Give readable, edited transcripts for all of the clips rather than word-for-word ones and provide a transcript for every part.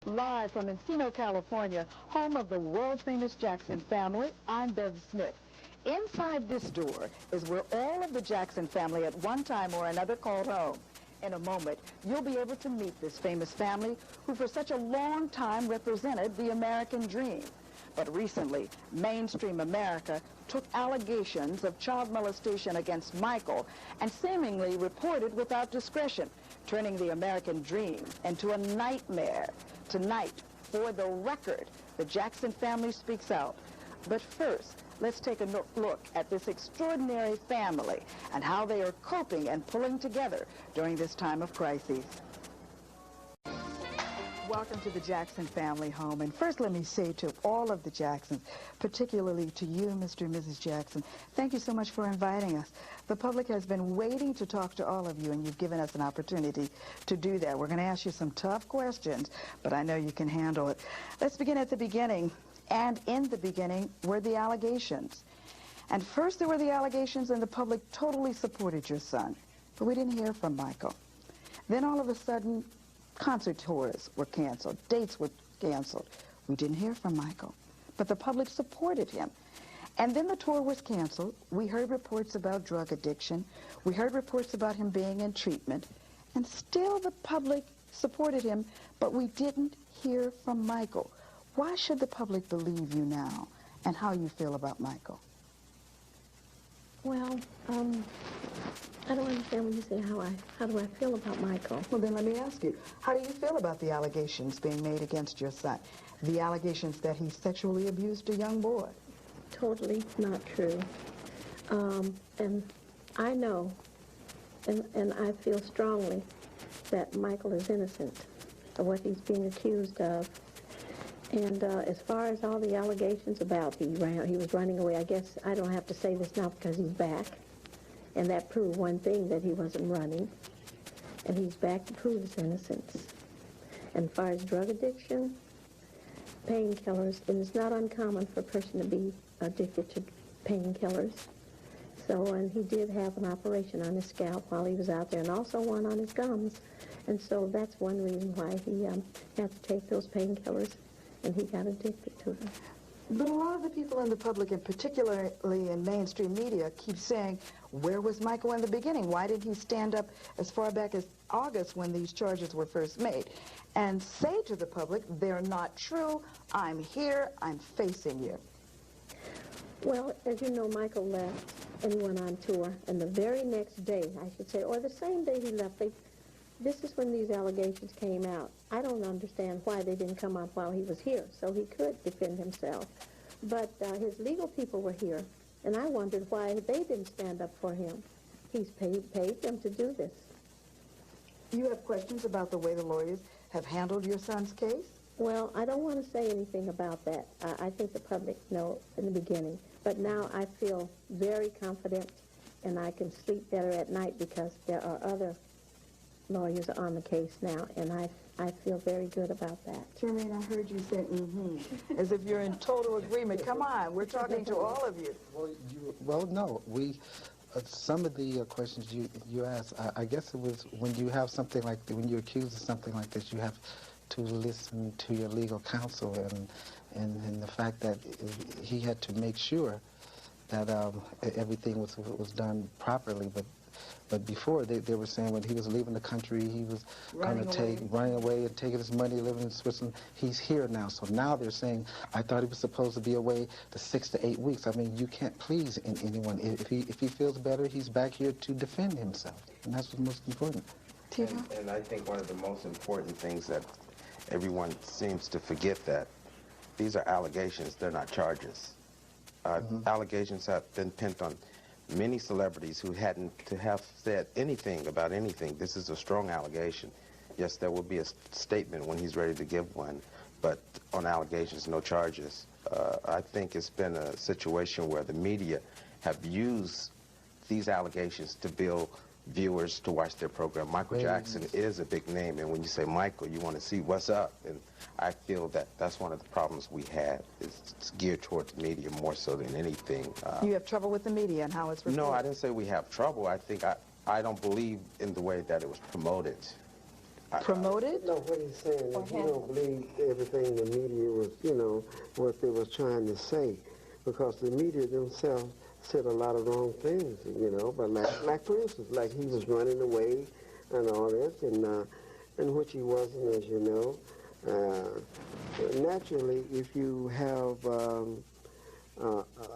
Live from Encino, California, home of the world-famous Jackson family, I'm Bev Smith. Inside this door is where all of the Jackson family at one time or another called home. In a moment, you'll be able to meet this famous family who for such a long time represented the American dream. But recently, mainstream America took allegations of child molestation against Michael and seemingly reported without discretion, turning the American dream into a nightmare. Tonight, for the record, the Jackson family speaks out. But first, let's take a look at this extraordinary family and how they are coping and pulling together during this time of crisis. Welcome to the Jackson family home. And first, let me say to all of the Jacksons, particularly to you, Mr. and Mrs. Jackson, thank you so much for inviting us. The public has been waiting to talk to all of you, and you've given us an opportunity to do that. We're going to ask you some tough questions, but I know you can handle it. Let's begin at the beginning. And in the beginning were the allegations. And first there were the allegations, and the public totally supported your son. But we didn't hear from Michael. Then all of a sudden, concert tours were canceled. Dates were canceled. We didn't hear from Michael. But the public supported him. And then the tour was canceled. We heard reports about drug addiction. We heard reports about him being in treatment. And still the public supported him, but we didn't hear from Michael. Why should the public believe you now, and how you feel about Michael? Well, I don't understand when you say how do I feel about Michael. Well, then let me ask you, how do you feel about the allegations being made against your son? The allegations that he sexually abused a young boy? Totally not true. And I know, and I feel strongly that Michael is innocent of what he's being accused of. And as far as all the allegations about he was running away, I guess I don't have to say this now because he's back. And that proved one thing, that he wasn't running. And he's back to prove his innocence. And as far as drug addiction, painkillers, and it's not uncommon for a person to be addicted to painkillers. So, and he did have an operation on his scalp while he was out there, and also one on his gums. And so that's one reason why he had to take those painkillers. And he got addicted to them. But a lot of the people in the public, and particularly in mainstream media, keep saying, where was Michael in the beginning? Why did he stand up as far back as August when these charges were first made? And say to the public, they're not true, I'm here, I'm facing you. Well, as you know, Michael left and went on tour. And the very next day, I should say, or the same day he left, this is when these allegations came out. I don't understand why they didn't come up while he was here, so he could defend himself. But his legal people were here, and I wondered why they didn't stand up for him. He's paid them to do this. You have questions about the way the lawyers have handled your son's case? Well, I don't want to say anything about that. I think the public know in the beginning. But now I feel very confident, and I can sleep better at night because there are other lawyers on the case now, and I feel very good about that. Jermaine, I heard you say as if you're in total agreement. Come on, we're talking to all of you. Well, no, some of the questions you asked, I guess it was when you have something like, when you're accused of something like this, you have to listen to your legal counsel, and the fact that he had to make sure that everything was done properly, but before, they were saying when he was leaving the country, he was going to running away and taking his money, living in Switzerland. He's here now. So now they're saying, I thought he was supposed to be away the 6 to 8 weeks. I mean, you can't please anyone. If he feels better, he's back here to defend himself. And that's what's most important. And I think one of the most important things that everyone seems to forget, that these are allegations, they're not charges. Allegations have been pinned on many celebrities who hadn't to have said anything about anything. This is a strong allegation. Yes, there will be a statement when he's ready to give one, but on allegations, no charges. I think it's been a situation where the media have used these allegations to build viewers to watch their program. Michael Jackson is a big name, and when you say Michael, you want to see what's up. And I feel that that's one of the problems we have. It's geared towards the media more so than anything. You have trouble with the media and how it's reported? No, I didn't say we have trouble. I think I don't believe in the way that it was promoted. promoted? No, what he's saying is you don't believe everything the media was, what they was trying to say, because the media themselves said a lot of wrong things, but like for instance, like he was running away and all this, and which he wasn't, as you know. Naturally, if you have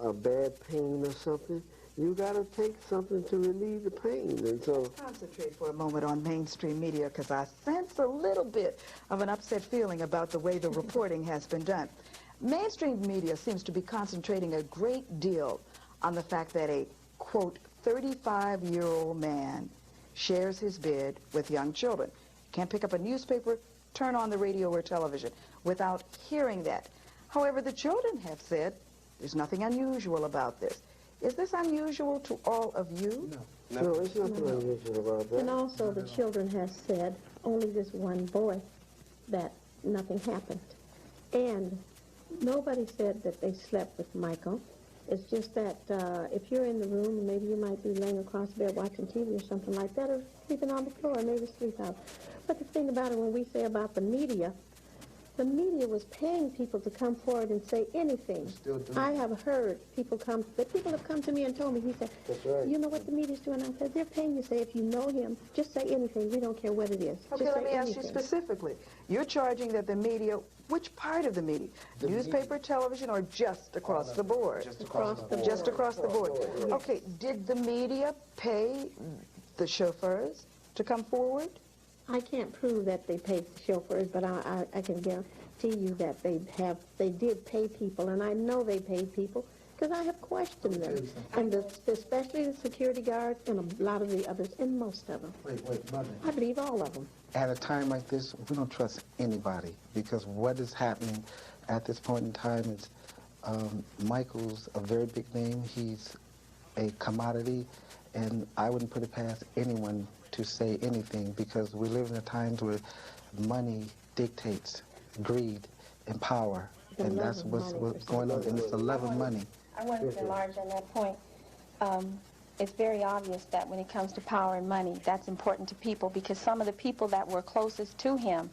a bad pain or something, you got to take something to relieve the pain. And so, Concentrate for a moment on mainstream media, because I sense a little bit of an upset feeling about the way the reporting has been done. Mainstream media seems to be concentrating a great deal on the fact that a, quote, 35-year-old man shares his bed with young children. Can't pick up a newspaper, turn on the radio or television without hearing that. However, the children have said there's nothing unusual about this. Is this unusual to all of you? no, it's nothing unusual about that. And also the children have said, only this one boy, that nothing happened. And nobody said that they slept with Michael. It's just that if you're in the room, maybe you might be laying across the bed watching TV or something like that, or sleeping on the floor, maybe sleep out. But the thing about it, when we say about the media was paying people to come forward and say anything. I have heard people have come to me and told me, he said, That's right. You know what the media's doing? I said, they're paying you to say, if you know him, just say anything. We don't care what it is. Okay, Just let say me ask you anything. specifically. You're charging that the media, which part of the media? Newspaper, television, or just across the board? Just across the board. Just across the board. Okay, did the media pay the chauffeurs to come forward? I can't prove that they paid the chauffeurs, but I can guarantee you that they did pay people, and I know they paid people because I have questioned them, and especially the security guards and a lot of the others, and most of them. Wait, Mother. I believe all of them. At a time like this, we don't trust anybody, because what is happening at this point in time is Michael's a very big name. He's a commodity, and I wouldn't put it past anyone to say anything, because we live in a time where money dictates greed and power, and that's what's going on, and it's the love of money. I wanted to enlarge on that point. It's very obvious that when it comes to power and money, that's important to people, because some of the people that were closest to him,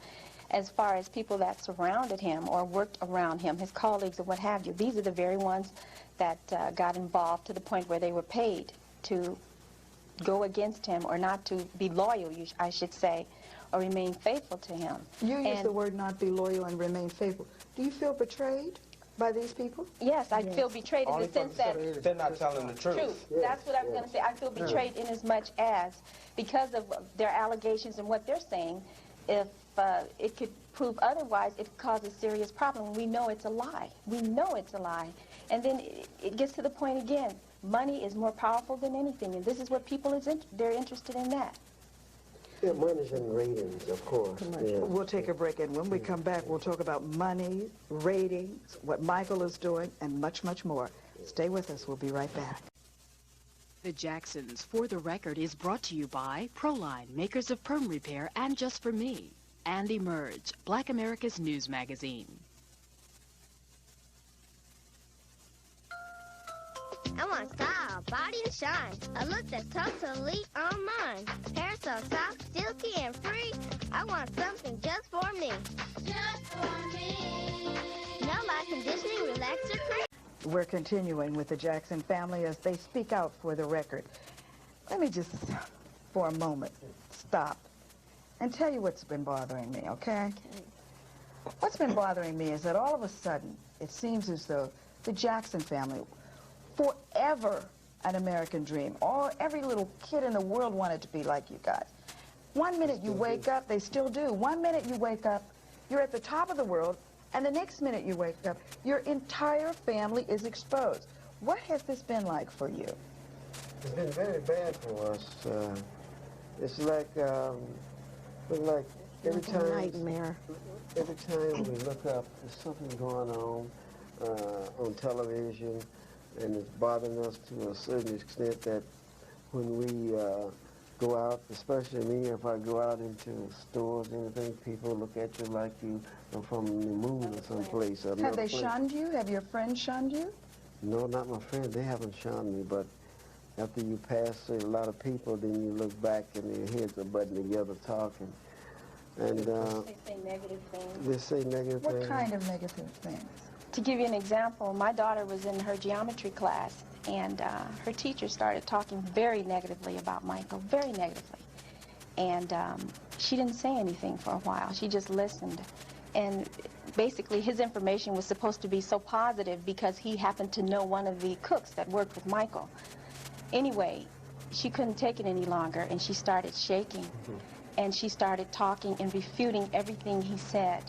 as far as people that surrounded him or worked around him, his colleagues or what have you, these are the very ones that got involved to the point where they were paid to go against him, or not to be loyal, I should say, or remain faithful to him. You use the word not be loyal and remain faithful. Do you feel betrayed by these people? Yes, I feel betrayed in the sense that They're not telling the truth. That's what I was going to say. I feel betrayed in as much as, because of their allegations and what they're saying, if it could prove otherwise, it causes serious problem. We know it's a lie. We know it's a lie. And then it gets to the point again, money is more powerful than anything, and this is what people they're interested in that. Yeah, money's and ratings, of course. Yeah. We'll take a break, and when we come back, we'll talk about money, ratings, what Michael is doing, and much, much more. Stay with us. We'll be right back. The Jacksons, For the Record, is brought to you by Proline, makers of perm repair and Just for Me, and Emerge, Black America's news magazine. I want style, body, and shine. A look that's totally on mine. Hair so soft, silky, and free. I want something just for me. Just for me. No light conditioning, relaxer cream. We're continuing with the Jackson family as they speak out for the record. Let me just, for a moment, stop and tell you what's been bothering me, okay? What's been bothering me is that all of a sudden, it seems as though the Jackson family, forever an American dream. Every little kid in the world wanted to be like you guys. One minute you wake up, they still do. One minute you wake up, you're at the top of the world, and the next minute you wake up, your entire family is exposed. What has this been like for you? It's been very bad for us. It's like every time, Nightmare. every time we look up, there's something going on television, and it's bothering us to a certain extent that when we go out, especially me, if I go out into stores and anything, people look at you like you are from the moon or someplace. Have they shunned you? Have your friends shunned you? No, not my friend. They haven't shunned me, but after you pass a lot of people, then you look back and your heads are butting together talking. And They say negative things. they say negative What things. kind of negative things? To give you an example, my daughter was in her geometry class, and her teacher started talking very negatively about Michael, very negatively. And she didn't say anything for a while. She just listened. And basically, his information was supposed to be so positive because he happened to know one of the cooks that worked with Michael. Anyway, she couldn't take it any longer, and she started shaking. And she started talking and refuting everything he said.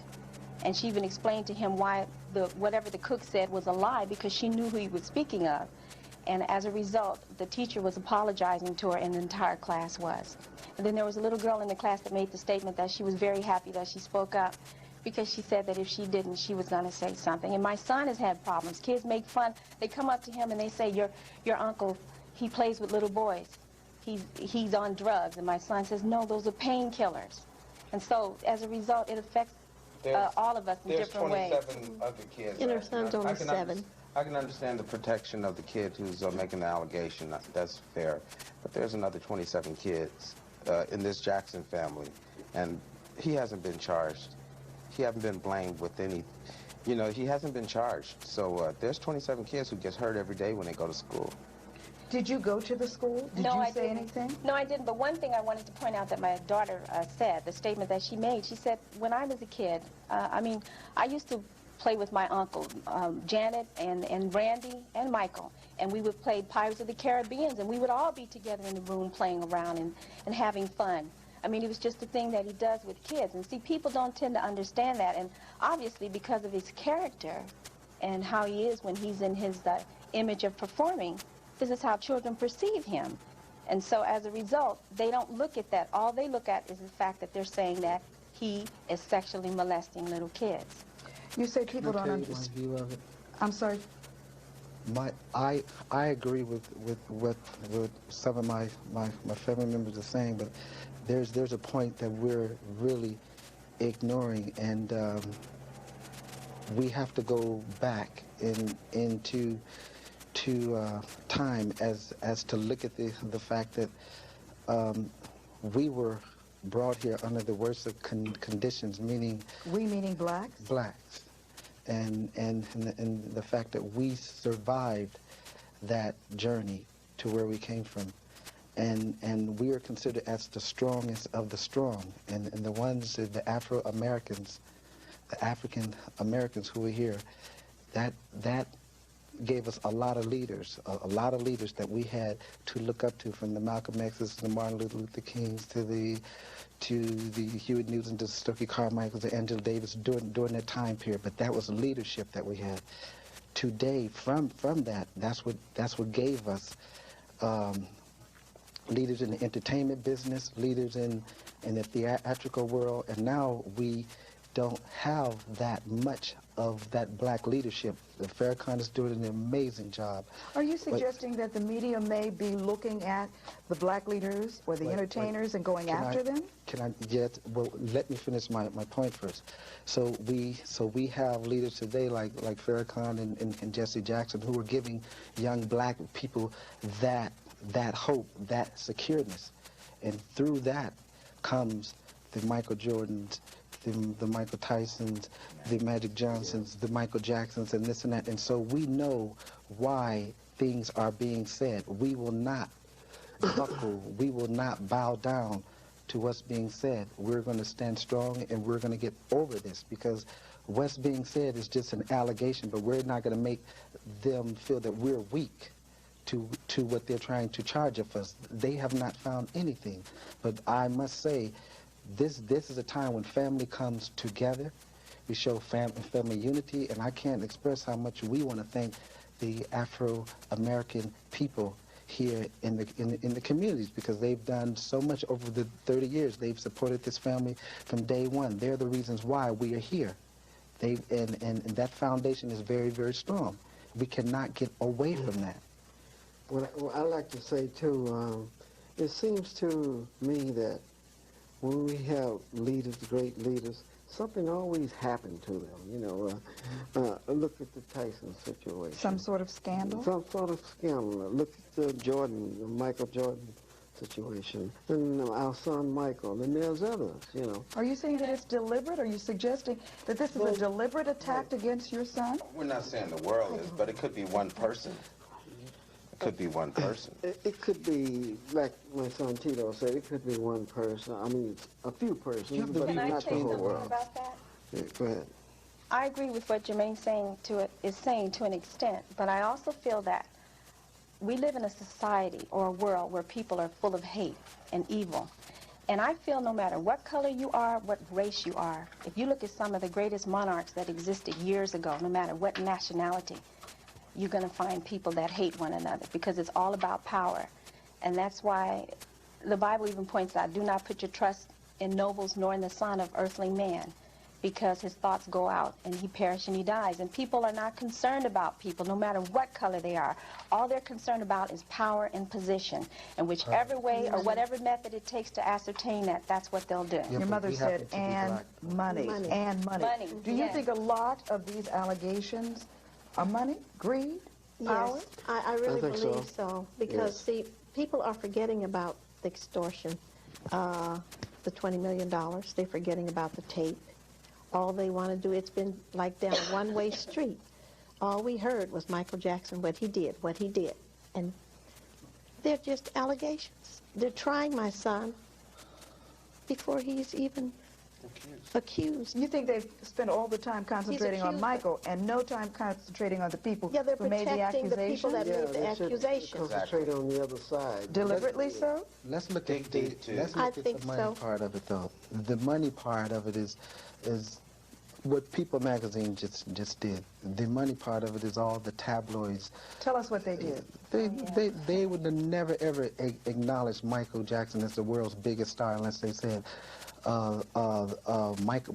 And she even explained to him why whatever the cook said was a lie, because she knew who he was speaking of. And as a result, the teacher was apologizing to her, and the entire class was. And then there was a little girl in the class that made the statement that she was very happy that she spoke up, because she said that if she didn't, she was going to say something. And my son has had problems. Kids make fun. They come up to him and they say, your uncle, he plays with little boys. He's on drugs. And my son says, no, those are painkillers. And so, as a result, it affects all of us in different ways. There's 27 other kids. And her son's only 7. I can understand the protection of the kid who's making the allegation. That's fair. But there's another 27 kids in this Jackson family, and he hasn't been charged. He hasn't been blamed with any, he hasn't been charged. So there's 27 kids who get hurt every day when they go to school. Did you go to the school? Did No, you I say didn't. anything? No, I didn't. But one thing I wanted to point out that my daughter said, the statement that she made, she said, when I was a kid, I used to play with my uncle, Janet and Randy and Michael, and we would play Pirates of the Caribbean, and we would all be together in the room playing around and having fun. I mean, it was just a thing that he does with kids. And see, people don't tend to understand that. And obviously, because of his character and how he is when he's in his image of performing, this is how children perceive him. And so as a result, they don't look at that. All they look at is the fact that they're saying that he is sexually molesting little kids. You say people don't My understand. view of it. I'm sorry. I agree with what some of my family members are saying, but there's a point that we're really ignoring, and we have to go back into time as to look at the fact that we were brought here under the worst of conditions, meaning We meaning blacks? blacks, and the fact that we survived that journey to where we came from, and we are considered as the strongest of the strong, and the ones, the Afro-Americans, the African Americans who were here, that gave us a lot of leaders, a lot of leaders that we had to look up to, from the Malcolm X's, the Martin Luther Kings, to the Hewitt Newtons, to Stokely Carmichaels, to Angela Davis during that time period. But that was leadership that we had. Today, from that, that's what gave us leaders in the entertainment business, leaders in the theatrical world, and now we don't have that much of that black leadership. Farrakhan is doing an amazing job. Are you suggesting that the media may be looking at the black leaders or the entertainers and going after them? Can I yet? Well, let me finish my point first. So we have leaders today like Farrakhan and Jesse Jackson, who are giving young black people that hope, that secureness, and through that comes the Michael Jordans, the Michael Tysons, the Magic Johnsons, the Michael Jacksons, and this and that. And so we know why things are being said. We will not buckle. We will not bow down to what's being said. We're going to stand strong, and we're going to get over this, because what's being said is just an allegation, but we're not going to make them feel that we're weak to what they're trying to charge of us. They have not found anything. But I must say, this is a time when family comes together. We show family unity, and I can't express how much we want to thank the Afro-American people here in the communities, because they've done so much over the 30 years. They've supported this family from day one. They're the reasons why we are here. And that foundation is very, very strong. We cannot get away from that. What I like to say, too, it seems to me that when we have leaders, great leaders, something always happened to them. You know, look at the Tyson situation. Some sort of scandal? Some sort of scandal. Look at Michael Jordan situation. And our son Michael, and there's others, you know. Are you saying that it's deliberate? Are you suggesting that this is a deliberate attack against your son? We're not saying the world is, but it could be one person. It could be one person. It could be, like my son Tito said, it could be one person. I mean, a few persons, but Can I not say the whole something world. about that? Yeah, go ahead. I agree with what Jermaine's saying to an extent, but I also feel that we live in a society or a world where people are full of hate and evil. And I feel no matter what color you are, what race you are, if you look at some of the greatest monarchs that existed years ago, no matter what nationality, you're going to find people that hate one another because it's all about power. And that's why the Bible even points out, do not put your trust in nobles nor in the son of earthly man, because his thoughts go out and he perishes and he dies. And people are not concerned about people, no matter what color they are. All they're concerned about is power and position. And whichever way or whatever method it takes to ascertain that, that's what they'll do. Your mother said, and money, and money. Do you think a lot of these allegations are money, greed, power? Yes, I really think believe so. so. Because, see, people are forgetting about the extortion, the $20 million. They're forgetting about the tape. All they want to do, it's been like down a one-way street. All we heard was Michael Jackson, what he did. And they're just allegations. They're trying my son before he's even accused. You think they've spent all the time concentrating on accused. Michael and no time concentrating on the people Yeah, they're who made the protecting the people accusation? that made the they should accusation. concentrate on the other side. Deliberately so? Let's look Dig at the deep, too. let's I look at think the money so. part of it, though. The money part of it is what People magazine just did. The money part of it is all the tabloids. Tell us what they did. They would have never ever acknowledged Michael Jackson as the world's biggest star unless they said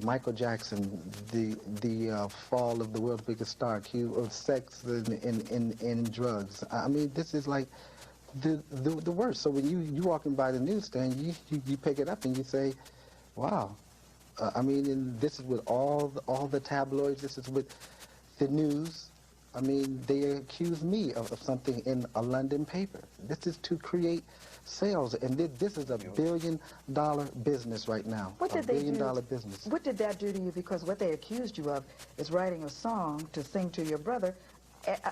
Michael Jackson, the fall of the world's biggest star, accused of sex and drugs. I mean, this is like the worst. So when you walking by the newsstand, you pick it up and you say, wow. I mean, and this is with all the tabloids. This is with the news. I mean, they accuse me of something in a London paper. This is to create sales, and this is a $1 billion business right now. What did they do? $1 billion business. What did that do to you? Because what they accused you of is writing a song to sing to your brother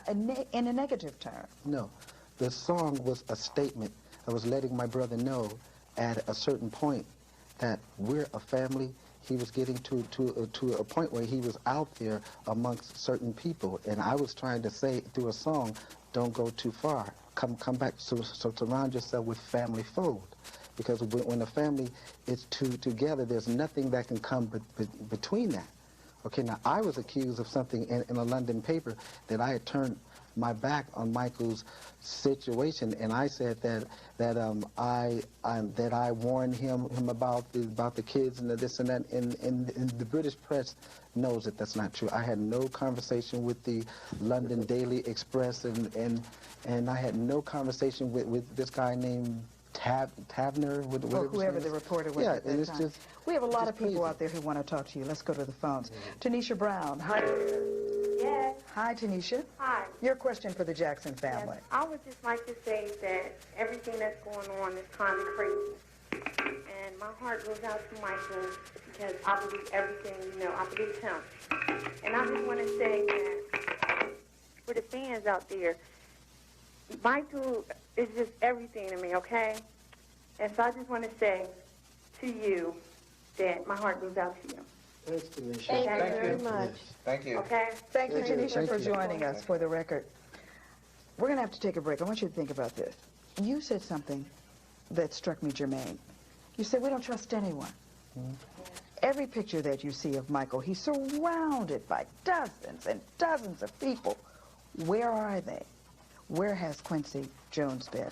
in a negative term. No, the song was a statement. I was letting my brother know at a certain point that we're a family. He was getting to a point where he was out there amongst certain people, and I was trying to say through a song, don't go too far. Come back. So surround yourself with family fold, because when a family is together, there's nothing that can come between that. Okay, now I was accused of something in a London paper that I had turned my back on Michael's situation, and I said that I warned him about the kids and this and that, and the British press knows that that's not true. I had no conversation with the London Daily Express, and I had no conversation with this guy named Tavner, or whoever the reporter was at that and it's time. just, We have a lot of people crazy. out there who want to talk to you. Let's go to the phones. Tanisha Brown. Hi. Yes. Hi, Tanisha. Hi. Your question for the Jackson family. Yes. I would just like to say that everything that's going on is kind of crazy. And my heart goes out to Michael because I believe everything, I believe him. And I just want to say that for the fans out there, Michael is just everything to me, okay? And so I just want to say to you that my heart goes out to you. Thanks, Tanisha. Thank you very much. Thank you. Okay? Thank you, Thank you. Tanisha, Thank for you. joining us for the record. We're going to have to take a break. I want you to think about this. You said something that struck me, Jermaine. You said we don't trust anyone. Every picture that you see of Michael, he's surrounded by dozens and dozens of people. Where are they? Where has Quincy Jones been?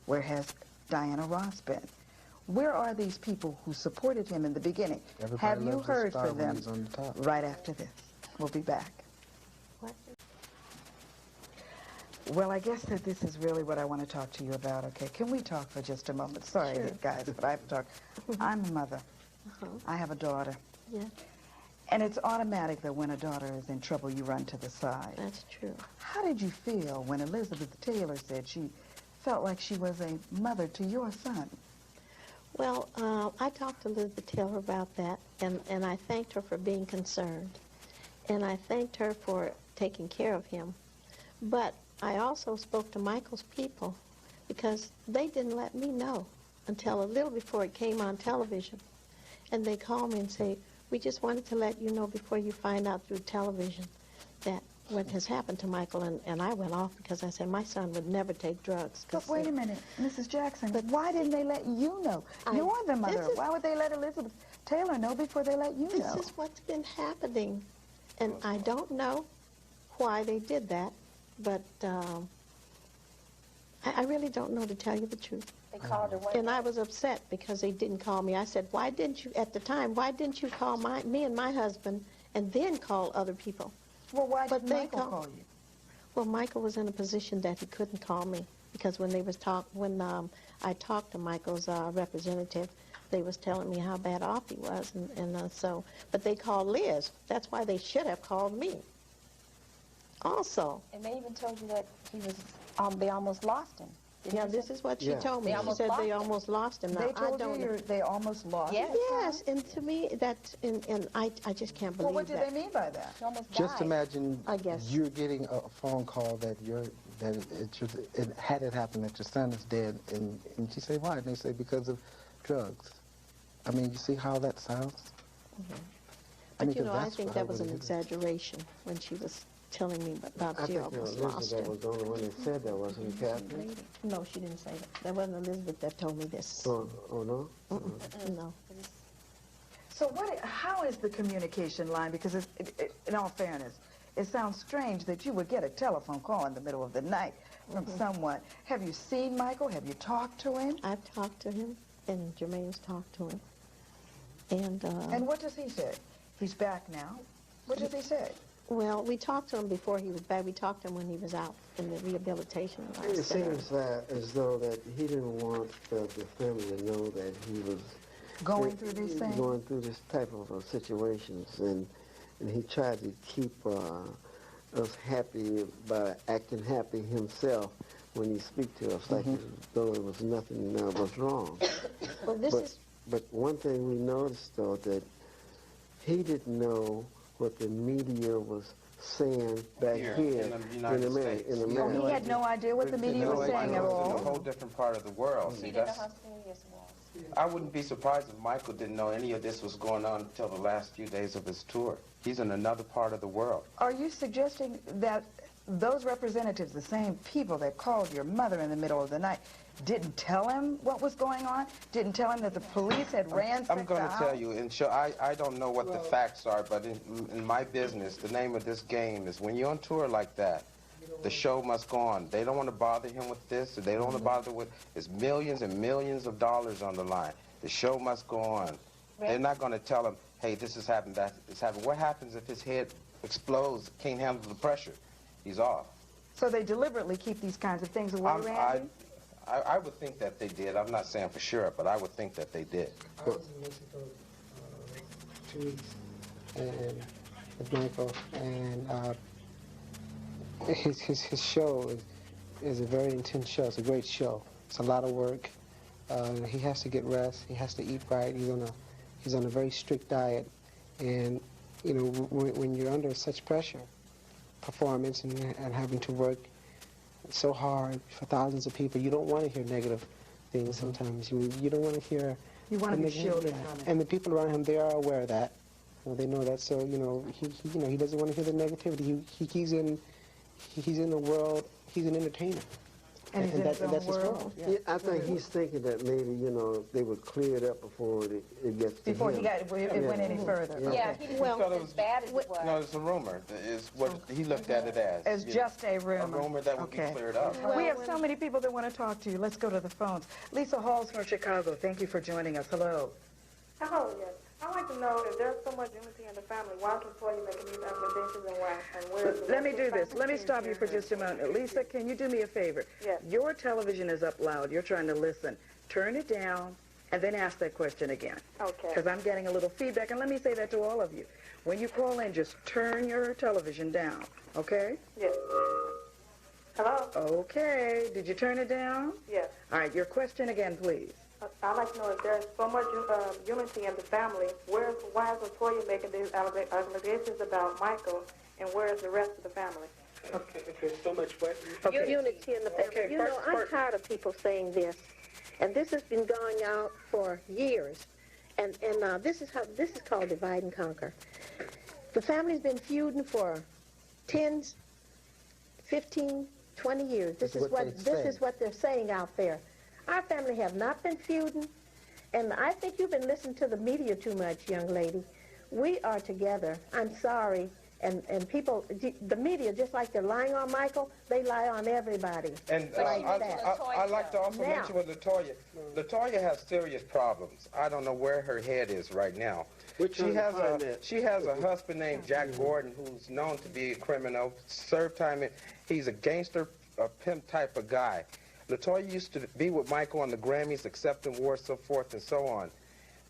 Where has Diana Ross been? Where are these people who supported him in the beginning? Everybody Have you loves a heard star from when them he's on the top. right after this? We'll be back. What? Well, I guess that this is really what I want to talk to you about, okay? Can we talk for just a moment? Sorry, Sure. guys, but I have to talk. I'm a mother. I have a daughter. Yeah, And it's automatic that when a daughter is in trouble, you run to the side. that's true. How did you feel when Elizabeth Taylor said she felt like she was a mother to your son. Well, I talked to Elizabeth Taylor about that, and I thanked her for being concerned. And I thanked her for taking care of him. But I also spoke to Michael's people because they didn't let me know until a little before it came on television. And they called me and say, we just wanted to let you know before you find out through television that what has happened to Michael. And I went off because I said my son would never take drugs. But wait a minute, Mrs. Jackson, why didn't they let you know? You're the mother. Why would they let Elizabeth Taylor know before they let you know? This is what's been happening. And I don't know why they did that, but I really don't know, to tell you the truth. They called her. And I was upset because they didn't call me. I said, why didn't you, at the time, why didn't you call me and my husband and then call other people? Well, why did Michael call you? Well, Michael was in a position that he couldn't call me because when I talked to Michael's representative, they was telling me how bad off he was, but they called Liz. That's why they should have called me. Also. And they even told you that he was, they almost lost him. Yeah, this is what she told me. She said they almost lost him. Now, they told you they almost lost him? Yes, and to me, and I just can't believe that. Well, what do they mean by that? He almost died. Just imagine I guess. you're getting a phone call that had it happened that your son is dead, and you say, why? And they say, because of drugs. I mean, you see how that sounds? Mm-hmm. But I think that was an exaggeration when she was telling me about she almost lost him. That was the only one that said that, wasn't it, Catherine? No, she didn't say that. That wasn't Elizabeth that told me this. Oh no? No. So how is the communication line? Because in all fairness, it sounds strange that you would get a telephone call in the middle of the night from someone. Have you seen Michael? Have you talked to him? I've talked to him, and Jermaine's talked to him. And what does he say? He's back now. What does he say? Well, we talked to him before he was back. We talked to him when he was out in the rehabilitation center. It seems as though that he didn't want the family to know that he was going through these things? Going through this type of situations, and he tried to keep us happy by acting happy himself when he speak to us, like as though it was nothing was wrong. Well, But one thing we noticed, though, that he didn't know what the media was saying back here in the United States. In America. He had no idea what the media was saying at all. In a whole different part of the world. He See, didn't know how serious it was. I wouldn't be surprised if Michael didn't know any of this was going on until the last few days of his tour. He's in another part of the world. Are you suggesting that those representatives, the same people that called your mother in the middle of the night, didn't tell him what was going on? Didn't tell him that the police had ransacked the house? I'm going to tell you, and I don't know what the facts are, but in my business, the name of this game is when you're on tour like that, the show must go on. They don't want to bother him with this, or they don't want to bother with, it's millions and millions of dollars on the line. The show must go on. Right. They're not going to tell him, hey, this has happened, that has happened. What happens if his head explodes, can't handle the pressure? He's off. So they deliberately keep these kinds of things away, Randy? I would think that they did. I'm not saying for sure, but I would think that they did. I was in Mexico 2 weeks and with Michael, and his show is a very intense show. It's a great show. It's a lot of work. He has to get rest. He has to eat right. He's on a very strict diet, and you know when you're under such pressure, performance and having to work so hard for thousands of people, you don't want to hear negative things sometimes. You don't want to hear... You want to be shielded from it. And the people around him, they are aware of that. They know that, so, he doesn't want to hear the negativity. He's in the world, he's an entertainer. And that's his world. Yeah, I think he's thinking that maybe, they would clear it up before it gets to before him. it went any further. Yeah, he didn't feel as bad as it was. No, it's a rumor. Is what he looked at it as. As just a rumor. A rumor that would be cleared up. We have so many people that want to talk to you. Let's go to the phones. Lisa Halls from Chicago, thank you for joining us. Hello. Hello, yes. I'd like to know if there's so much unity in the family, why can Toya making these accusations and where is the... Let me do this. Let me stop you for just a moment. Lisa, can you do me a favor? Yes. Your television is up loud. You're trying to listen. Turn it down and then ask that question again. Okay. Because I'm getting a little feedback. And let me say that to all of you. When you call in, just turn your television down. Okay? Yes. Hello? Okay. Did you turn it down? Yes. All right. Your question again, please. I'd like to know if there's so much unity in the family, why is Latoya making these allegations about Michael, and where is the rest of the family? Okay, there's so much what? Unity in the family. Okay, you know, I'm tired of people saying this, and this has been going out for years, and this is called divide and conquer. The family's been feuding for 10, 15, 20 years. This is what they're saying out there. Our family have not been feuding, and I think you've been listening to the media too much, young lady. We are together. I'm sorry. And people, the media, just like they're lying on Michael, they lie on everybody. And I'd like to also mention with Latoya. Latoya has serious problems. I don't know where her head is right now. She has a husband named Jack Gordon who's known to be a criminal, served time. He's a gangster, a pimp type of guy. Latoya used to be with Michael on the Grammys, accepting awards, so forth and so on.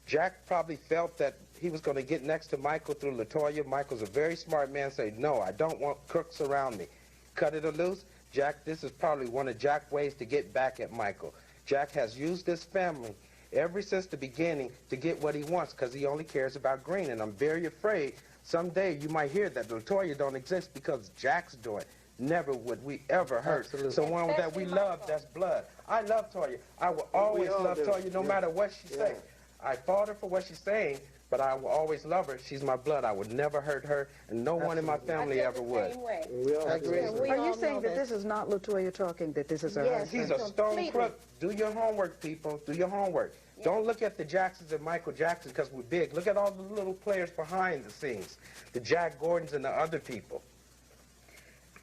Jack probably felt that he was going to get next to Michael through Latoya. Michael's a very smart man, said, no, I don't want crooks around me. Cut it loose. Jack, this is probably one of Jack's ways to get back at Michael. Jack has used this family ever since the beginning to get what he wants because he only cares about Green. And I'm very afraid someday you might hear that Latoya don't exist because Jack's doing it. Never would we ever hurt someone that we love that's blood. I love Toya. I will always love Toya no matter what she says. I fought her for what she's saying, but I will always love her. She's my blood. I would never hurt her, and no one in my family ever would. We all agree. Are you saying that this is not Latoya talking, that this is her husband? He's a stone crook. Do your homework, people. Do your homework. Yeah. Don't look at the Jacksons and Michael Jackson because we're big. Look at all the little players behind the scenes, the Jack Gordons and the other people.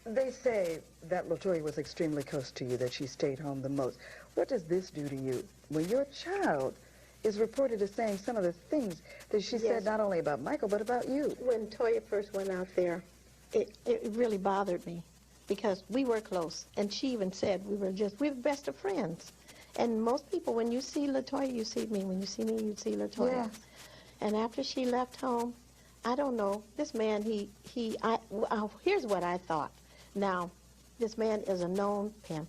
They say that Latoya was extremely close to you, that she stayed home the most. What does this do to you when your child is reported as saying some of the things that she said not only about Michael, but about you? When Toya first went out there, it really bothered me because we were close. And she even said we were best of friends. And most people, when you see Latoya, you see me. When you see me, you see Latoya. Yeah. And after she left home, I don't know, this man, here's what I thought. Now, this man is a known pimp.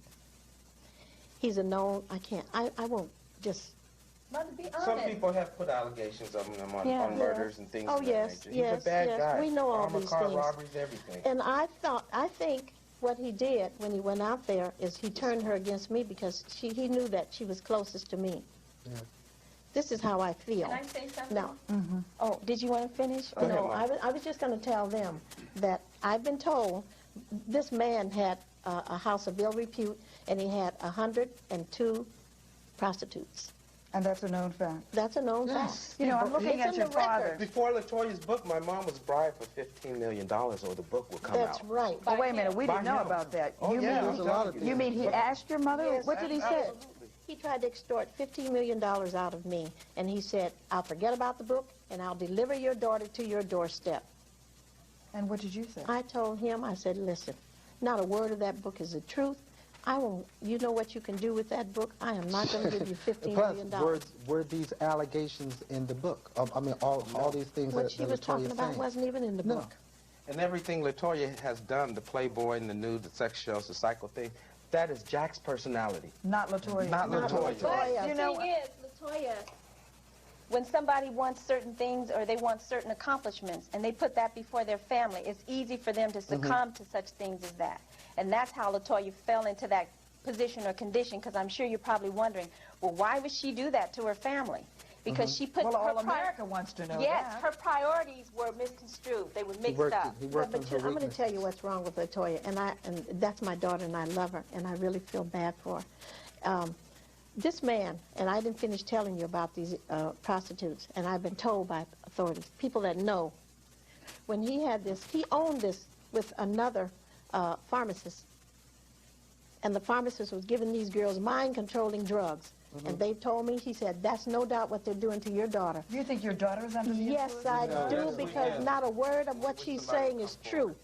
He's a known, I won't just... But to be honest, some people have put allegations of him on murders and things of that nature. He's a bad guy. We know all these car things. robberies, everything. And I think what he did when he went out there is he turned her against me because he knew that she was closest to me. Yeah. This is how I feel. Can I say something? No. Mm-hmm. Oh, did you want to finish? No, I was just going to tell them that I've been told this man had a house of ill repute, and he had 102 prostitutes. And that's a known fact. That's a known fact. You know, I'm looking at your father. Before Latoya's book, my mom was bribed for $15 million or the book would come out. That's right. Oh, wait a minute. We didn't know about that. Oh, you mean he asked your mother? Yes, what did he say? He tried to extort $15 million out of me, and he said, I'll forget about the book, and I'll deliver your daughter to your doorstep. And what did you say? I told him, I said, listen, not a word of that book is the truth. I won't, you know what you can do with that book? I am not going to give you $15 million. Were these allegations in the book? I mean, all these things what that she was talking about wasn't even in the book. And everything Latoya has done, the Playboy and the nude, the sex shows, the cycle thing, that is Jack's personality. Not Latoya. Not Latoya. But the thing is, Latoya, when somebody wants certain things or they want certain accomplishments and they put that before their family, it's easy for them to succumb to such things as that. And that's how Latoya fell into that position or condition, because I'm sure you're probably wondering, well, why would she do that to her family? Because she put all America wants to know that. Her priorities were misconstrued. They were mixed up. I'm going to tell you what's wrong with Latoya, and that's my daughter, and I love her, and I really feel bad for her. This man, and I didn't finish telling you about these prostitutes, and I've been told by authorities, people that know, when he had this, he owned this with another pharmacist, and the pharmacist was giving these girls mind-controlling drugs. And they told me, he said, that's no doubt what they're doing to your daughter. Do you think your daughter is under the influence? Yes, I do, because not a word of what she's saying is true.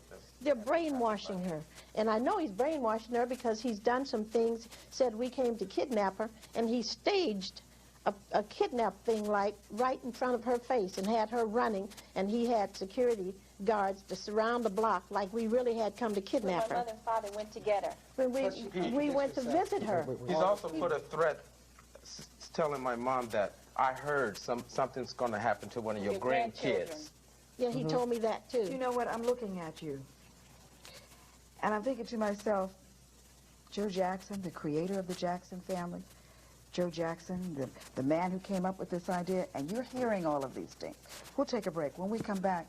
They're brainwashing her. And I know he's brainwashing her because he's done some things, said we came to kidnap her, and he staged a kidnap thing like right in front of her face and had her running, and he had security guards to surround the block like we really had come to kidnap My her. mother and father went to get her. When we went to visit her. He's also put a threat telling my mom that I heard something's going to happen to one of your grandkids. Yeah, he told me that too. You know what? I'm looking at you. And I'm thinking to myself, Joe Jackson, the creator of the Jackson family, Joe Jackson, the man who came up with this idea, and you're hearing all of these things. We'll take a break. When we come back,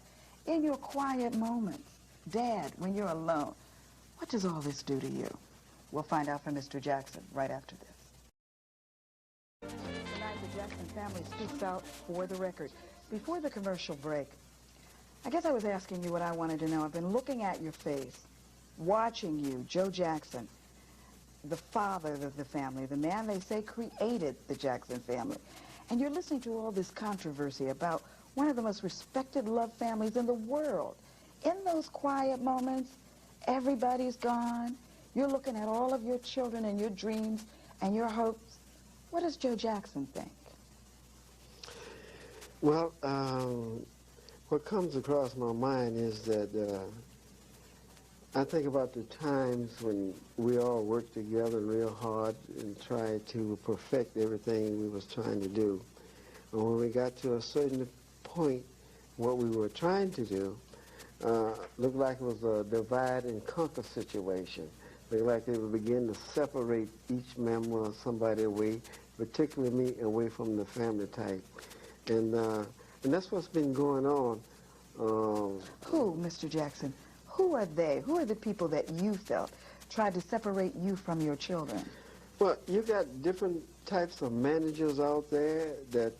in your quiet moments, Dad, when you're alone, what does all this do to you? We'll find out from Mr. Jackson right after this. Tonight, the Jackson family speaks out for the record. Before the commercial break, I guess I was asking you what I wanted to know. I've been looking at your face, watching you, Joe Jackson, the father of the family, the man they say created the Jackson family. And you're listening to all this controversy about one of the most respected love families in the world. In those quiet moments, everybody's gone. You're looking at all of your children and your dreams and your hopes. What does Joe Jackson think? Well, what comes across my mind is that I think about the times when we all worked together real hard and tried to perfect everything we was trying to do. And when we got to a certain point, what we were trying to do looked like it was a divide and conquer situation. Looked like they would begin to separate each member of somebody away, particularly me, away from the family type. And that's what's been going on. Who, Mr. Jackson? Who are they? Who are the people that you felt tried to separate you from your children? Well, you got different types of managers out there that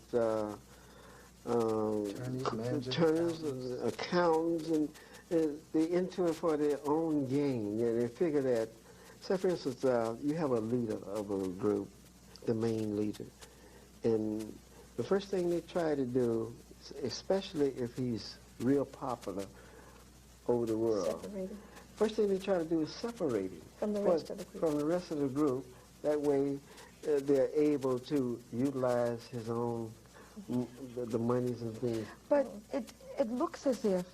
attorneys, accountants, and they into it for their own gain. And they figure that, say for instance, you have a leader of a group, the main leader, and the first thing they try to do, especially if he's real popular over the world, Separated. First thing they try to do is separate him From the rest of the group. From the rest of the group. That way, they're able to utilize his own the monies and things. But it looks as if,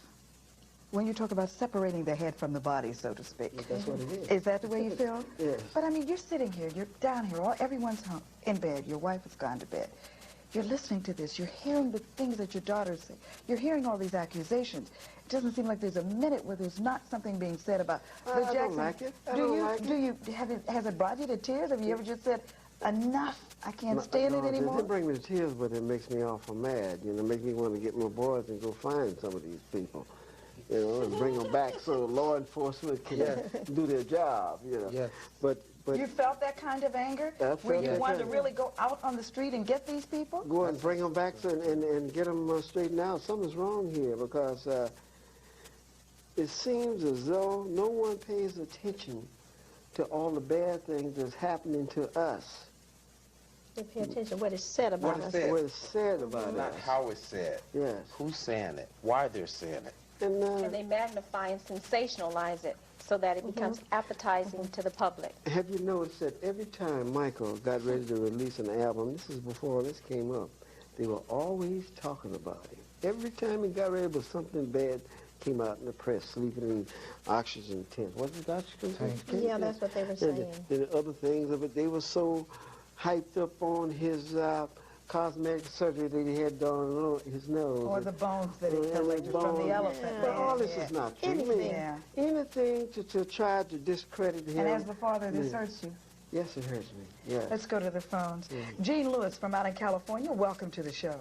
when you talk about separating the head from the body, so to speak. That's what it is. Is that the way you feel? Yes. But I mean, you're sitting here, you're down here, everyone's home, in bed, your wife has gone to bed. You're listening to this, you're hearing the things that your daughters say. You're hearing all these accusations. It doesn't seem like there's a minute where there's not something being said about the Jackson. I don't like it. I don't like it. Has it brought you to tears? Have you ever just said, enough, I can't stand it anymore? It didn't bring me to tears, but it makes me awful mad. You know, make me want to get my boys and go find some of these people, you know, and bring them back so law enforcement can do their job, you know. Yes. But you felt that kind of anger? Where you wanted to really go out on the street and get these people? Go and bring them back and get them straightened out. Something's wrong here because it seems as though no one pays attention to all the bad things that's happening to us. They pay attention to what is said about us. What is said about us. Not how it's said. Yes. Who's saying it. Why they're saying it. And they magnify and sensationalize it so that it becomes appetizing to the public. Have you noticed that every time Michael got ready to release an album, this is before this came up, they were always talking about him. Every time he got ready, but something bad came out in the press, sleeping in oxygen tents. Was it oxygen tents? Yeah, that's what they were saying. And other things of it. They were so hyped up on his cosmetic surgery that he had done on his nose. Or the bones that he collected from the elephant. But all this is not true. Anything to try to discredit him. And as the father, this hurts you. Yes, it hurts me. Yes. Let's go to the phones. Jean Lewis from out in California, welcome to the show.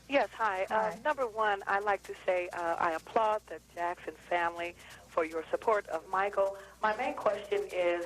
Yes, hi. Number one, I'd like to say I applaud the Jackson family for your support of Michael. My main question is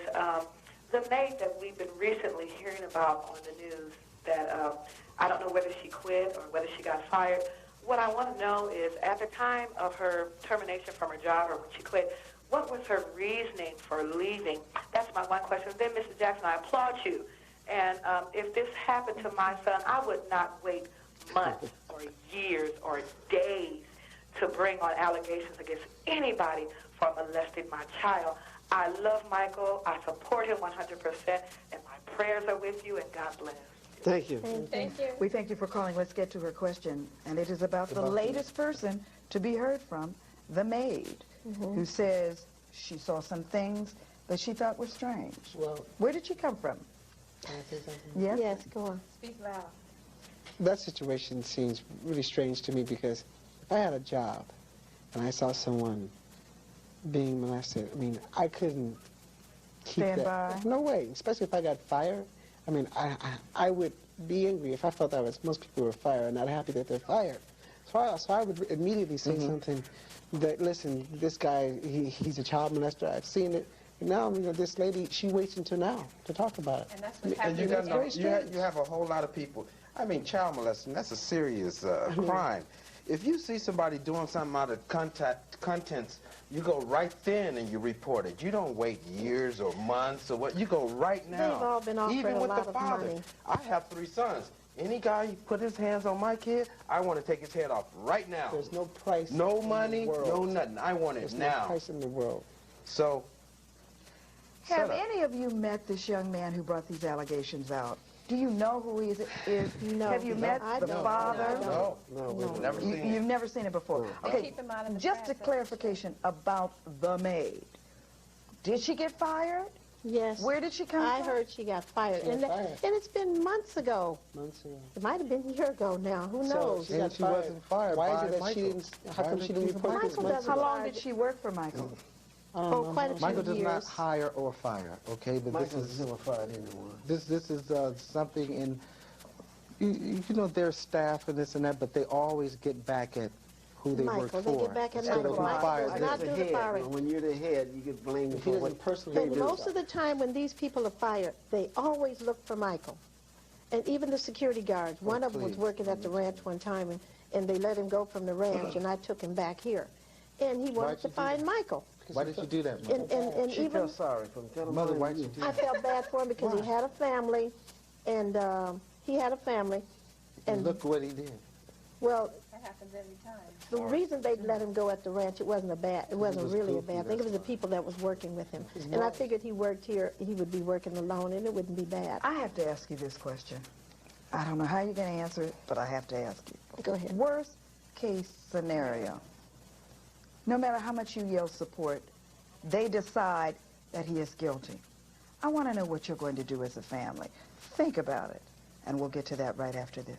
the maid that we've been recently hearing about on the news that I don't know whether she quit or whether she got fired. What I want to know is at the time of her termination from her job or when she quit, what was her reasoning for leaving? That's my one question. Then, Mr. Jackson, I applaud you. And if this happened to my son, I would not wait months or years or days to bring on allegations against anybody for molesting my child. I love Michael. I support him 100%, and my prayers are with you, and God bless. Thank you. Thank you. We thank you for calling. Let's get to her question. And it is about the latest person to be heard from the maid, who says she saw some things that she thought were strange. Well, where did she come from? Can I say something? Yes? Yes, go on. Speak loud. That situation seems really strange to me because if I had a job and I saw someone being molested, I mean, I couldn't keep Stand that. by? No way, especially if I got fired. I mean, I would be angry if I felt that most people were fired and not happy that they're fired. So I would immediately say something that, listen, this guy, he's a child molester. I've seen it. Now, you know, this lady, she waits until now to talk about it. And that's what's And happening. you have a whole lot of people. I mean, child molesting, that's a serious crime. If you see somebody doing something out of contents, you go right then and you report it. You don't wait years or months or what. You go right now. They've all been offered Even a with lot the of father. money. I have 3 sons. Any guy who put his hands on my kid, I want to take his head off right now. There's no price. No in money, the world. no nothing. I want it There's now. no price in the world. So, Have shut up. any of you met this young man who brought these allegations out? Do you know who he is? No. Have you met I the don't. father? No, No. never seen You've it. never seen it before. They Okay, keep him out in the just a press, that's clarification about the maid. Did she get fired? Yes. Where did she come I from? heard she got fired. She got and, fired. and it's been months ago. Months ago. It might have been a year ago now. Who knows? So And she wasn't fired Why by is it that Michael. she didn't? How Why come did she didn't she report this Michael months doesn't How ago? long did she work for Michael? I don't Oh, know. quite a few Michael does not years. hire or fire, okay? But Michael this is never fired anyone. this is something in you know their staff and this and that, but they always get back at who they work Michael, for. they get back at instead Michael. of who Michael fired does them. not As do the the head, firing. when you're the head, you get blamed He for doesn't what personally And do most so. of the time when these people are fired, they always look for Michael. And even the security guards. One of them was please. working at the ranch one time, and they let him go from the ranch, and I took him back here. And he wanted Why'd to you do find that? Michael. Why did you do that, Mother? And she even felt sorry for him. Tell him Mother, blame why'd you do I that? felt bad for him because he had a family, and he had a family. And look what he did. Well, That happens every time. the reason they let him go at the ranch, it wasn't was really a goofy, bad thing. It was the that's people that was working with him. And I figured he worked here, he would be working alone, and it wouldn't be bad. I have to ask you this question. I don't know how you're going to answer it, but I have to ask you. Go ahead. Worst case scenario. No matter how much you yell support, they decide that he is guilty. I want to know what you're going to do as a family. Think about it, and we'll get to that right after this.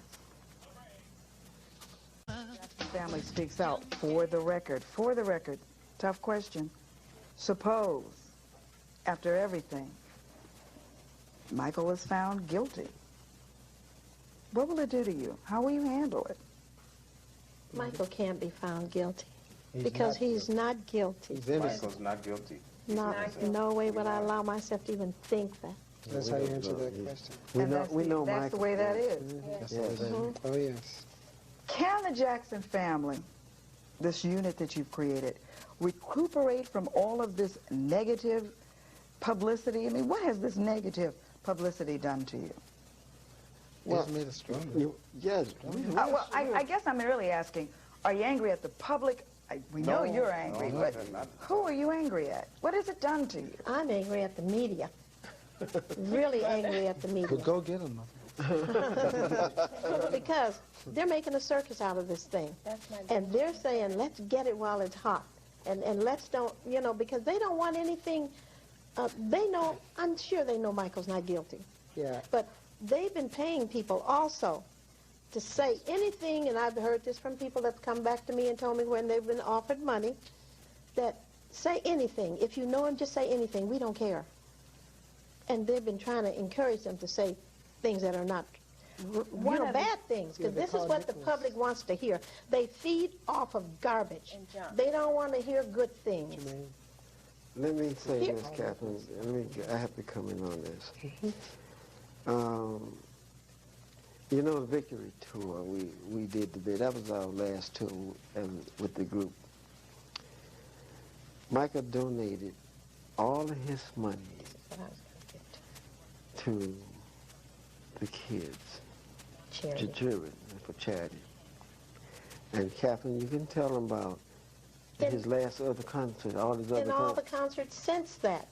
Family speaks out for the record. For the record, tough question. Suppose, after everything, Michael is found guilty. What will it do to you? How will you handle it? Michael can't be found guilty He's because not he's not guilty. He's innocent. Michael's not guilty. No way would I allow myself to even think that. That's how you answer that question. We know that's Michael. the way that is. That's the way that is. Oh, yes. Can the Jackson family, this unit that you've created, recuperate from all of this negative publicity? I mean, what has this negative publicity done to you? Well, it's made us stronger. Yes. Well, I guess I'm really asking, are you angry at the public? We know you're angry, no, but not. who are you angry at? What has it done to you? I'm angry at the media. Really angry at the media. But go get him, Mother. Because they're making a circus out of this thing. That's not And they're saying, let's get it while it's hot. And let's don't, you know, because they don't want anything, they know, I'm sure they know Michael's not guilty. Yeah. But they've been paying people also to say anything, and I've heard this from people that's come back to me and told me when they've been offered money, that say anything. If you know him, just say anything. We don't care. And they've been trying to encourage them to say things that are not bad things, because they this is call what the Nicholas. public wants to hear. They feed off of garbage. And junk. They don't want to hear good things. Let me say Here- this, Catherine. I have to come in on this. You know, the Victory Tour, we did the bid. That was our last tour with the group. Michael donated all of his money to the kids, Charity. to children, for charity. And Catherine, you can tell them about his last other concert, all his other In all the concerts. concerts since that,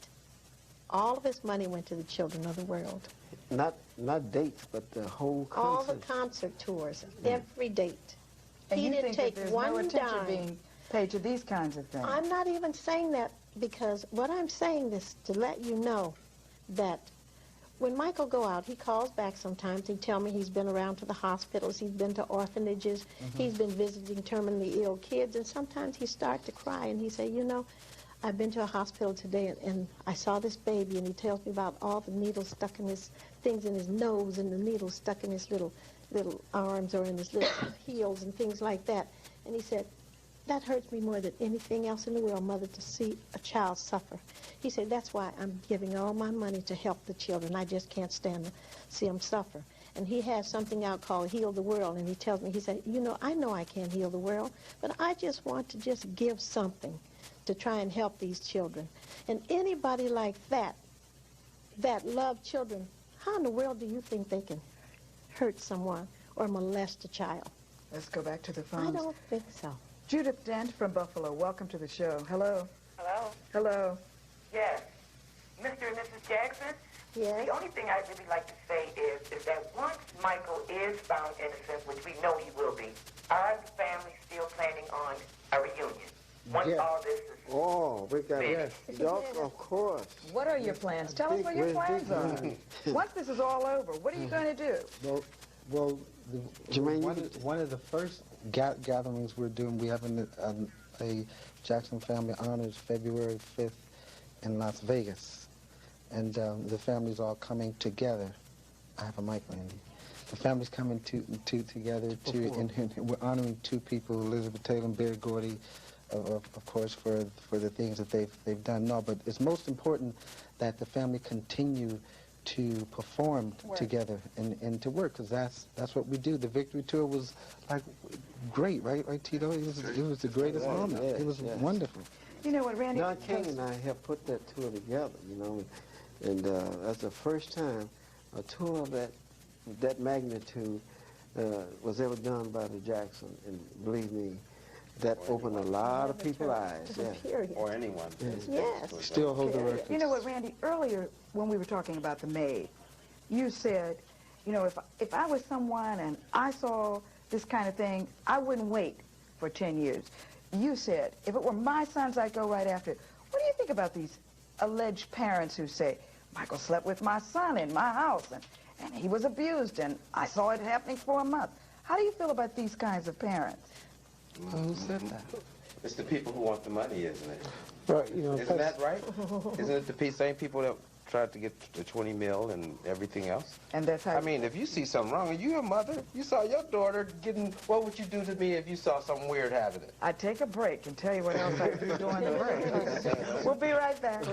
all of his money went to the children of the world. Not dates, but the whole concert. All the concert tours, every date. And he you didn't think that take there's one no attention dime. being paid to these kinds of things? I'm not even saying that, because what I'm saying is to let you know that when Michael go out, he calls back sometimes. He tell me he's been around to the hospitals, he's been to orphanages, he's been visiting terminally ill kids, and sometimes he start to cry, and he say, you know, I've been to a hospital today, and I saw this baby, and he tells me about all the needles stuck in his things in his nose, and the needles stuck in his little arms or in his little heels and things like that. And he said, that hurts me more than anything else in the world, Mother, to see a child suffer. He said, that's why I'm giving all my money to help the children. I just can't stand to see them suffer. And he has something out called Heal the World, and he tells me, he said, you know I can't heal the world, but I just want to just give something to try and help these children. And anybody like that love children, how in the world do you think they can hurt someone or molest a child? Let's go back to the phones. I don't think so. Judith Dent from Buffalo, welcome to the show. Hello. Hello? Hello. Yes. Mr. and Mrs. Jackson? Yes. The only thing I'd really like to say is that once Michael is found innocent, which we know he will be, are the family still planning on a reunion? Once all this is Oh, we got finished. of course. What are your plans? Tell us what your plans are. Once this is all over, what are you going to do? Well, Jermaine, one of the first gatherings we're doing, we have a Jackson Family Honors February 5th in Las Vegas. And the family's all coming together. I have a mic, Randy. The family's coming together and we're honoring two people, Elizabeth Taylor and Barry Gordy, of course, for the things that they've done. No, but it's most important that the family continue to perform together and to work, because that's what we do. The victory tour was like great, right, Tito? It was the greatest honor. It was wonderful. You know what, Randy? John King and I have put that tour together, you know, and that's the first time a tour of that magnitude was ever done by the Jackson, and believe me, that opened a lot of people's eyes. Yeah. Or anyone. Yes. Still hold the record. You know what, Randy? Earlier, when we were talking about the maid, you said, you know, if I was someone and I saw this kind of thing, I wouldn't wait for 10 years. You said, if it were my sons, I'd go right after it. What do you think about these alleged parents who say, Michael slept with my son in my house, and he was abused, and I saw it happening for a month? How do you feel about these kinds of parents? Who said that? It's the people who want the money, isn't it? Right, you know, Isn't that right? Isn't it the same people that tried to get the 20 mil and everything else? And that's how... I mean, if you see something wrong, and you're a mother, you saw your daughter getting, what would you do to me if you saw something weird happening? I'd take a break and tell you what else I could do during the break. We'll be right back.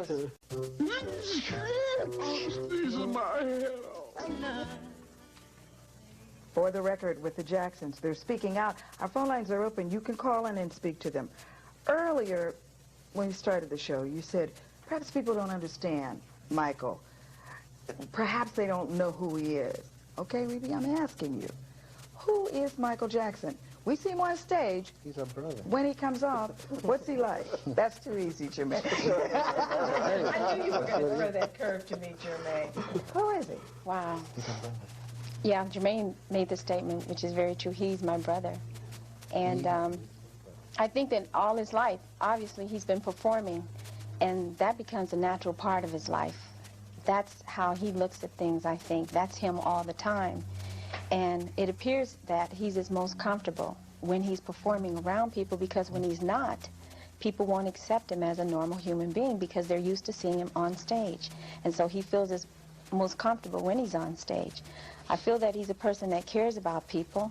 These are my head. For the record, with the Jacksons, they're speaking out. Our phone lines are open. You can call in and speak to them. Earlier, when you started the show, you said, perhaps people don't understand Michael. Perhaps they don't know who he is. Okay, Ruby, I'm asking you. Who is Michael Jackson? We see him on stage. He's our brother. When he comes off, what's he like? That's too easy, Jermaine. I knew you were going to throw that curve to me, Jermaine. Who is he? Wow. Yeah, Jermaine made the statement, which is very true. He's my brother. And I think that all his life, obviously, he's been performing, and that becomes a natural part of his life. That's how he looks at things, I think. That's him all the time. And it appears that he's his most comfortable when he's performing around people, because when he's not, people won't accept him as a normal human being because they're used to seeing him on stage. And so he feels his most comfortable when he's on stage. I feel that he's a person that cares about people,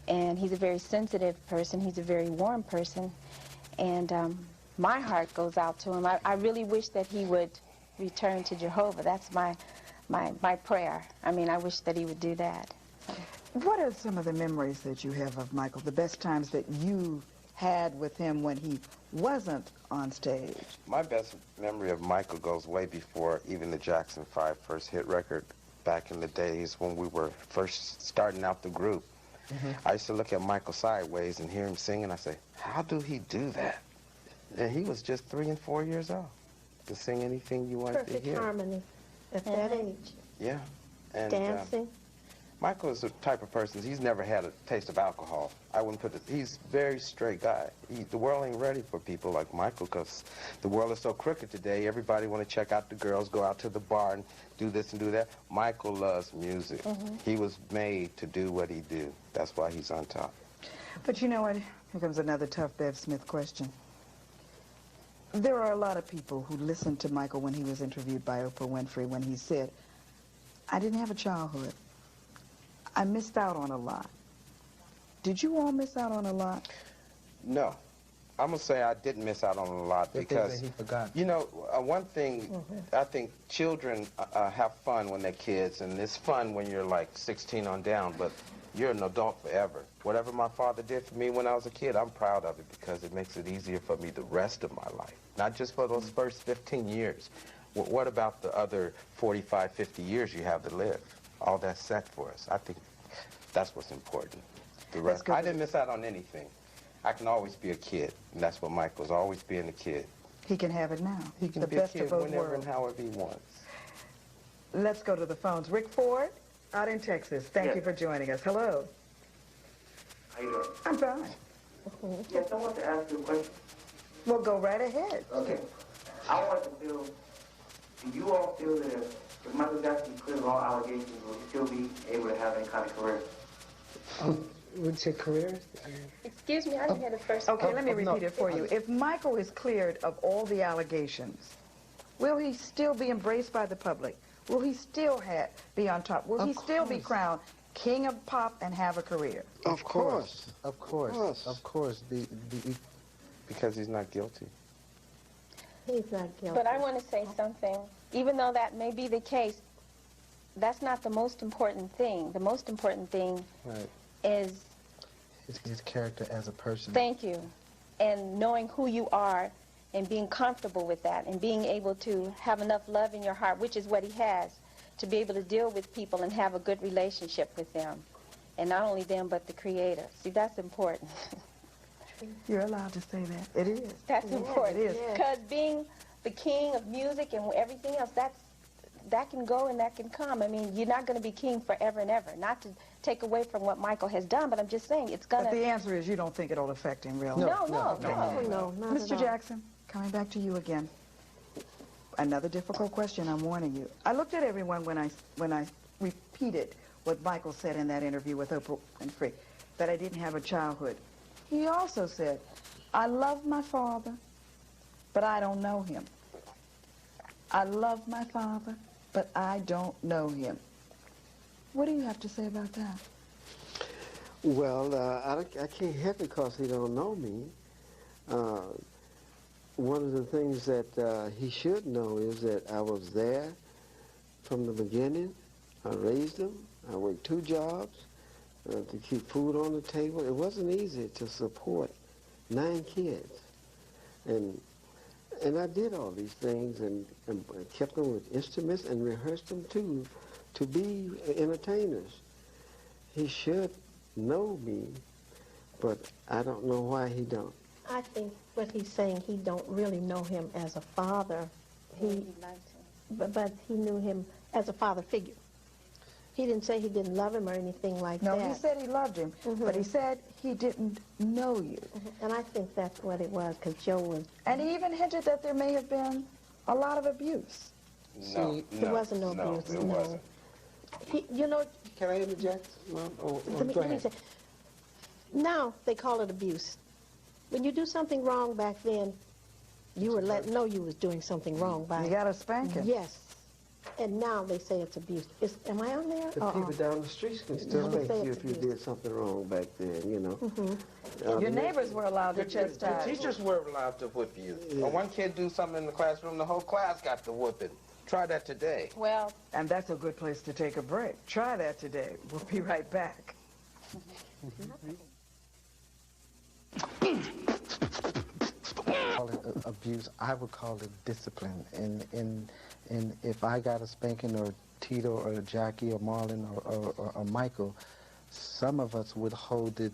and he's a very sensitive person. He's a very warm person, and my heart goes out to him. I really wish that he would return to Jehovah. That's my prayer. I mean, I wish that he would do that. What are some of the memories that you have of Michael, the best times that you had with him when he wasn't on stage? My best memory of Michael goes way before even the Jackson 5 first hit record. Back in the days when we were first starting out the group, I used to look at Michael sideways and hear him sing, and I say, how do he do that? And he was just 3 and 4 years old to sing anything you wanted to hear. Perfect harmony at that age. Yeah. And, dancing. Michael is the type of person, he's never had a taste of alcohol. I wouldn't put it, he's a very straight guy. The world ain't ready for people like Michael because the world is so crooked today. Everybody want to check out the girls, go out to the bar and do this and do that. Michael loves music. He was made to do what he do. That's why he's on top. But you know what? Here comes another tough Bev Smith question. There are a lot of people who listened to Michael when he was interviewed by Oprah Winfrey when he said, I didn't have a childhood. I missed out on a lot. Did you all miss out on a lot? No. I'm going to say I didn't miss out on a lot because, he forgot. you know, one thing, I think children have fun when they're kids, and it's fun when you're like 16 on down, but you're an adult forever. Whatever my father did for me when I was a kid, I'm proud of it because it makes it easier for me the rest of my life, not just for those first 15 years. What about the other 45, 50 years you have to live? All that's set for us. I think that's what's important. The rest, I didn't miss out on anything. I can always be a kid, and that's what Michael's always being a kid. He can have it now. He can the be best a kid of both whenever worlds. and however he wants. Let's go to the phones. Rick Ford, out in Texas. Thank you for joining us. Hello. How you doing? I'm fine. Yes, I want to ask you a question. Well, go right ahead. Okay. I want to feel, do you all feel that if Michael Jackson cleared all allegations, will he still be able to have any kind of career? Would you say career? Excuse me, I didn't hear the first Okay, part. let me repeat it for you. If Michael is cleared of all the allegations, will he still be embraced by the public? Will he still be on top? Will he still be crowned king of pop and have a career? Of course. Of course. Of course. Because he's not guilty. He's not guilty. But I want to say something. Even though that may be the case, that's not the most important thing. The most important thing is his character as a person. Thank you. And knowing who you are and being comfortable with that and being able to have enough love in your heart, which is what he has, to be able to deal with people and have a good relationship with them. And not only them, but the Creator. See, that's important. You're allowed to say that. It is. That's important. It is. Because being the king of music and everything else, that can go and that can come. I mean, you're not going to be king forever and ever. Not to take away from what Michael has done, but I'm just saying it's going to... But the answer is you don't think it'll affect him, really? No, not Mr. at all. Jackson, coming back to you again. Another difficult question, I'm warning you. I looked at everyone when I repeated what Michael said in that interview with Oprah Winfrey, that I didn't have a childhood. He also said, I love my father, but I don't know him. I love my father, but I don't know him. What do you have to say about that? Well, I can't help it because he don't know me. One of the things that he should know is that I was there from the beginning. I raised him. I worked 2 jobs to keep food on the table. It wasn't easy to support 9 kids. And I did all these things and kept them with instruments and rehearsed them too to be entertainers. He should know me, but I don't know why he don't. I think what he's saying, he don't really know him as a father. But he knew him as a father figure. He didn't say he didn't love him or anything like that. No, he said he loved him, but he said he didn't know you. And I think that's what it was, because Joe was... And he even hinted that there may have been a lot of abuse. No, there wasn't no abuse. It wasn't. You know... Can I interject? Let me say, now they call it abuse. When you do something wrong back then, you were let know you was doing something wrong by... You got a spanking. Yes. And now they say it's abuse. Am I on there? The people down the streets can still spank you if you did something wrong back then, you know. Your neighbors were allowed to chastise. The teachers were allowed to whip you. When one kid do something in the classroom, the whole class got to whooping. Try that today. Well... And that's a good place to take a break. Try that today. We'll be right back. Call it abuse. I would call it discipline. And if I got a spanking, or Tito or Jackie or Marlon or Michael, some of us would hold it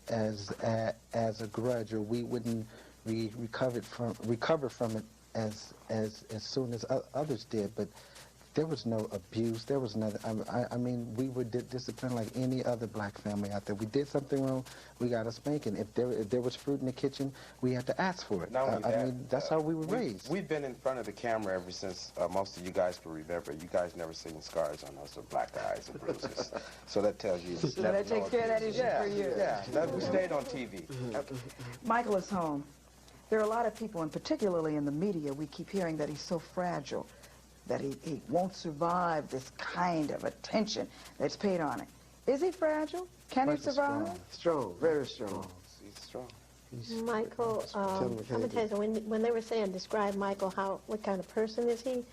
as a grudge, or we wouldn't recover from it as soon as others did. But There was no abuse. There was nothing. I mean, we were disciplined like any other black family out there. We did something wrong, we got a spanking. If there was fruit in the kitchen, we had to ask for it. Not only that, I mean, that's how we were raised. We've been in front of the camera ever since most of you guys can remember. You guys never seen scars on us or black eyes or bruises. So that tells you. So that takes care of that issue for you. Yeah, we stayed on TV. Michael is home. There are a lot of people, and particularly in the media, we keep hearing that he's so fragile, that he won't survive this kind of attention that's paid on him. Is he fragile? Can he survive? Strong, very strong. He's strong. Michael, I'm going to tell you something. When they were saying describe Michael, what kind of person is he?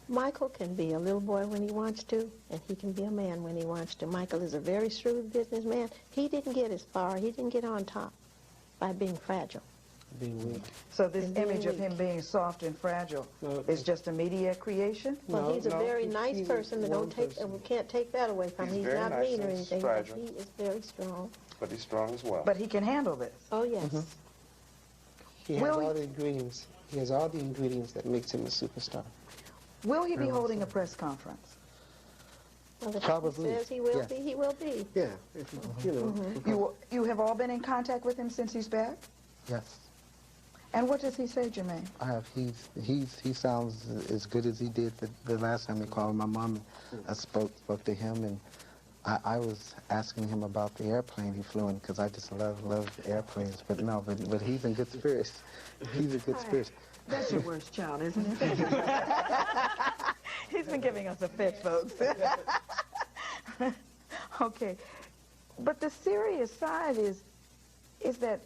Michael can be a little boy when he wants to, and he can be a man when he wants to. Michael is a very shrewd businessman. He didn't get as far, he didn't get on top by being fragile. Being weak. So this image of him being soft and fragile is just a media creation? Well, he's a very nice person, and we can't take that away from him. He's not nice mean or and anything, fragile. but he is very strong. But he's strong as well. But he can handle this? Oh, yes. He has all the ingredients. He has all the ingredients that makes him a superstar. Will he be holding a press conference? Well, if Probably. he says he will be, he will be. Yeah, if, you know. You have all been in contact with him since he's back? Yes. And what does he say, Jermaine? I have. He sounds as good as he did the last time he called. My mom spoke to him, and I was asking him about the airplane he flew in because I just love airplanes. But no, but he's in good spirits. He's in good spirits. That's your worst child, isn't it? He's been giving us a fit, folks. Okay, but the serious side is that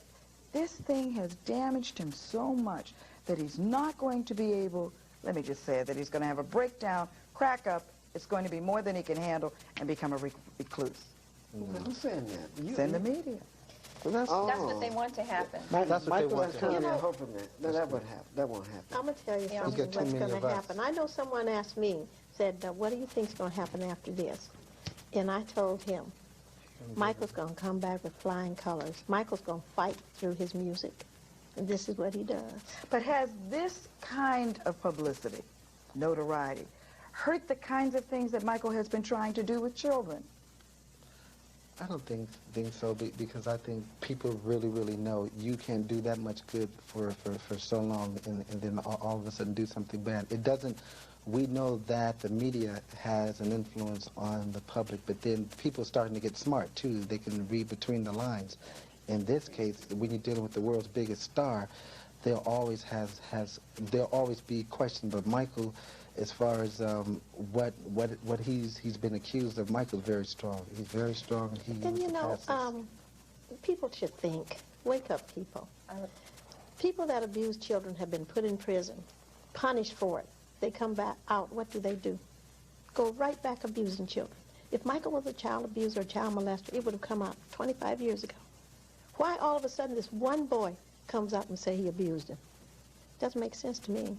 this thing has damaged him so much that he's not going to be able, let me just say it, that he's going to have a breakdown, crack up, it's going to be more than he can handle, and become a recluse. Who's saying that? It's in the media. Well, that's what they want to happen. That's what they want to kind happen. of hoping that. No, that won't happen. That won't happen. I'm going to tell you something what's going to happen. I know someone asked me, said, what do you think's going to happen after this? And I told him, Michael's going to come back with flying colors. Michael's going to fight through his music. And this is what he does. But has this kind of publicity, notoriety, hurt the kinds of things that Michael has been trying to do with children? I don't think so, because I think people really know you can't do that much good for so long and then all of a sudden do something bad. It doesn't. We know that the media has an influence on the public, but then people are starting to get smart too. They can read between the lines. In this case, when you're dealing with the world's biggest star, there always there'll always be questions. But Michael, as far as what he's been accused of, Michael's very strong. He's very strong. And you know, people should think. Wake up, people. People that abuse children have been put in prison, punished for it. They come back out, what do? Go right back abusing children. If Michael was a child abuser or child molester, it would have come out 25 years ago. Why all of a sudden this one boy comes out and say he abused him? Doesn't make sense to me.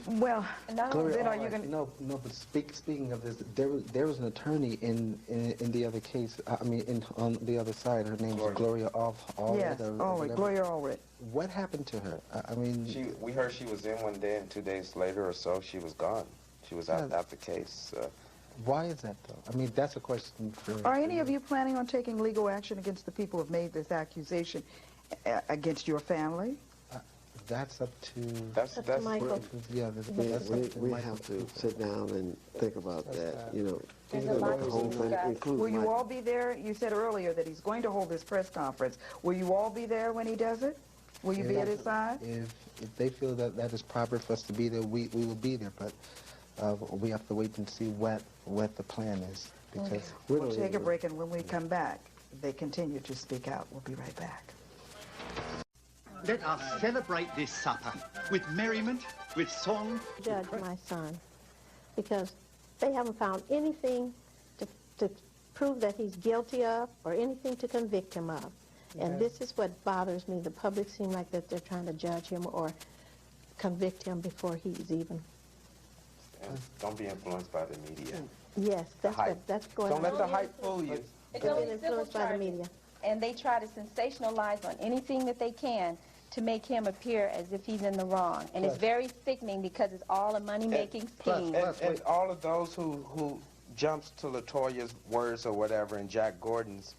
Well, Gloria, then are you going to... No, but speaking of this, there was an attorney in the other case, on the other side. Her name was Gloria Allred. Yes, Gloria Allred. What happened to her? We heard she was in one day, and 2 days later or so, she was gone. She was out the case. Why is that, though? That's a question for... Are any of you planning on taking legal action against the people who have made this accusation against your family? That's up to... That's Michael. Yeah, we have to sit down and think about that, you know. There's a lot to discuss. Will you all be there? You said earlier that he's going to hold this press conference. Will you all be there when he does it? Will you be at his side? If they feel that is proper for us to be there, we will be there. But we have to wait and see what the plan is. Because we'll take a break, and when we come back, they continue to speak out. We'll be right back. Let us celebrate this supper with merriment, with song. Judge my son, because they haven't found anything to prove that he's guilty of or anything to convict him of. And this is what bothers me. The public seem like that they're trying to judge him or convict him before he's even... And don't be influenced by the media. Yes, that's going on. Don't let the hype fool you. It's only influenced by the media. And they try to sensationalize on anything that they can to make him appear as if he's in the wrong. And it's very sickening because it's all a money-making scheme. And all of those who jumps to LaToya's words or whatever and Jack Gordon's,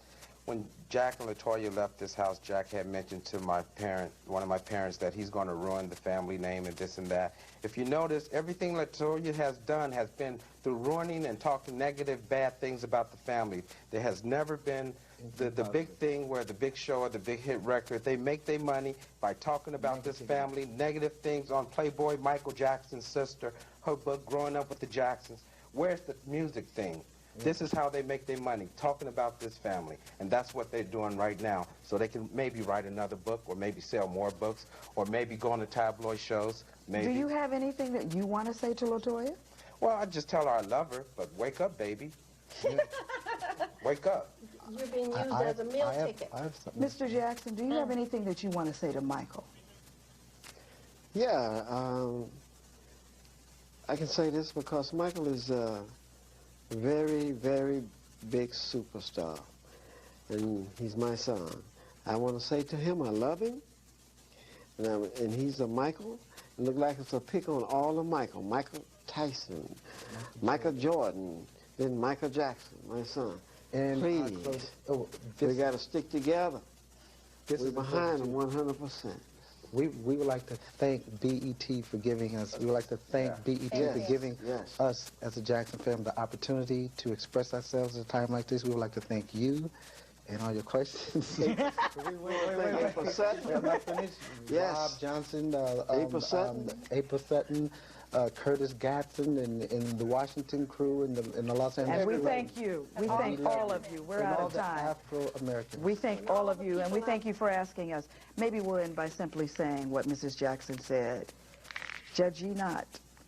when Jack and LaToya left this house, Jack had mentioned to one of my parents, that he's going to ruin the family name and this and that. If you notice, everything LaToya has done has been through ruining and talking negative, bad things about the family. There has never been the big thing where the big show or the big hit record, they make their money by talking about this family, negative things on Playboy, Michael Jackson's sister, her book, Growing Up with the Jacksons. Where's the music thing? This is how they make their money, talking about this family. And that's what they're doing right now. So they can maybe write another book, or maybe sell more books, or maybe go on the tabloid shows. Maybe. Do you have anything that you want to say to LaToya? Well, I just tell her I love her, but wake up, baby. Wake up. You're being used as a meal ticket. Mr. Jackson, do you have anything that you want to say to Michael? Yeah, I can say this because Michael is a very, very big superstar, and he's my son. I want to say to him, I love him, and he's a Michael. It looks like it's a pick on all of Michael. Michael Tyson, Michael Jordan, then Michael Jackson, my son. And please, we got to stick together. We're behind him 100%. We would like to thank BET for giving us, we would like to thank BET for giving us, as a Jackson family, the opportunity to express ourselves at a time like this. We would like to thank you and all your questions. April Sutton. Rob Johnson, April Sutton. April Sutton, Curtis Gatson, and the Washington crew, and the Los Angeles. And we thank you. We thank all of you. We're out of time. Afro-Americans. We thank all of you, and we thank you for asking us. Maybe we'll end by simply saying what Mrs. Jackson said. Judge ye not,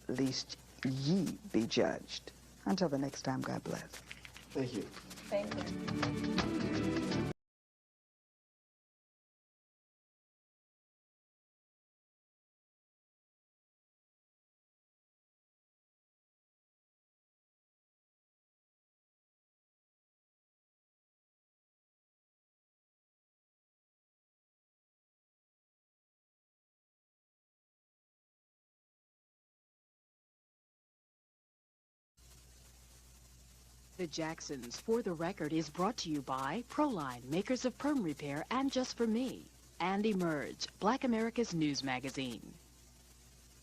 lest ye be judged. Until the next time, God bless. Thank you. Thank you. The Jacksons, for the record, is brought to you by Proline, makers of perm repair and Just for Me, and Emerge, Black America's news magazine.